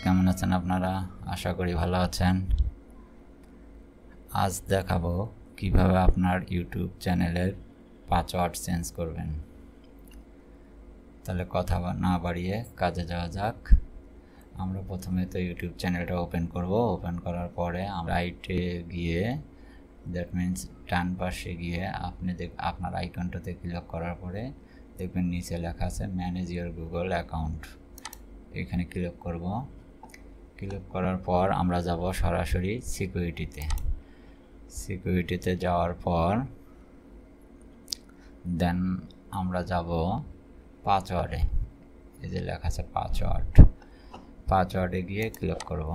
কেমন আছেন আপনারা? আশা করি ভালো আছেন। আজ দেখাবো কিভাবে আপনার ইউটিউব চ্যানেলের পাসওয়ার্ড চেঞ্জ করবেন। তাহলে কথা না বাড়িয়ে কাজে যাওয়া যাক। আমরা প্রথমে তো ইউটিউব চ্যানেলটা ওপেন করব। ওপেন করার পরে আমরা রাইটে গিয়ে, দ্যাট মিন্স ডান পাশে গিয়ে আপনার আইকনটাতে ক্লিক করার পরে দেখবেন নিচে লেখা আছে ম্যানেজ ইওর গুগল অ্যাকাউন্ট। এখানে ক্লিক করব। ক্লিক করার পর আমরা যাব সরাসরি সিকিউরিটিতে যাওয়ার পর দেন আমরা যাব পাসওয়ার্ডে। এই যে লেখা আছে পাসওয়ার্ডে গিয়ে ক্লিক করব।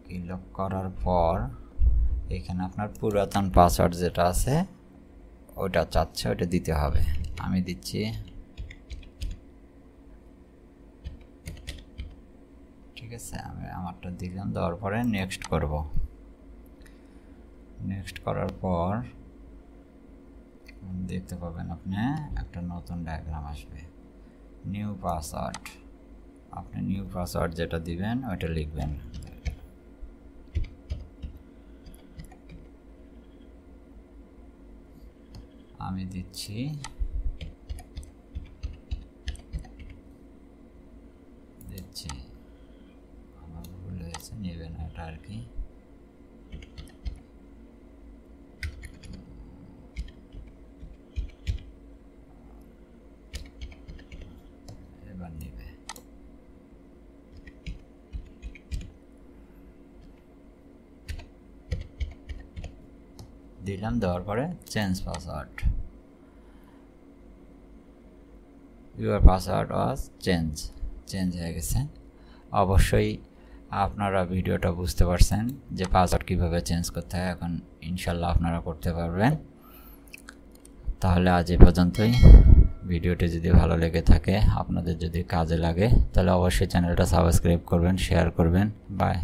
ক্লিক করার পর এখানে আপনার পুরাতন পাসওয়ার্ড যেটা আছে ওটা চাচ্ছে, ওটা দিতে হবে। আমি দিচ্ছি। ঠিক আছে, আমি আমারটা দিলাম। দেওয়ার পরে নেক্সট করব। নেক্সট করার পর দেখতে পাবেন আপনি একটা নতুন ডায়াগ্রাম আসবে, নিউ পাসওয়ার্ড। আপনি নিউ পাসওয়ার্ড যেটা দিবেন ওইটা লিখবেন। আমি দিচ্ছি। আমার ভুল হয়েছে, নেবেন এটা আর কি। এবার নেবে। দিলাম। দেওয়ার পরে change password. Your password was change হয়ে গেছে। অবশ্যই আপনারা ভিডিওটা বুঝতে পারছেন যে পাসওয়ার্ড কীভাবে চেঞ্জ করতে হয়। এখন ইনশাল্লাহ আপনারা করতে পারবেন। তাহলে আজ এ পর্যন্তই। ভিডিওটি যদি ভালো লেগে থাকে, আপনাদের যদি কাজে লাগে, তাহলে অবশ্যই চ্যানেলটা সাবস্ক্রাইব করবেন, শেয়ার করবেন। বাই।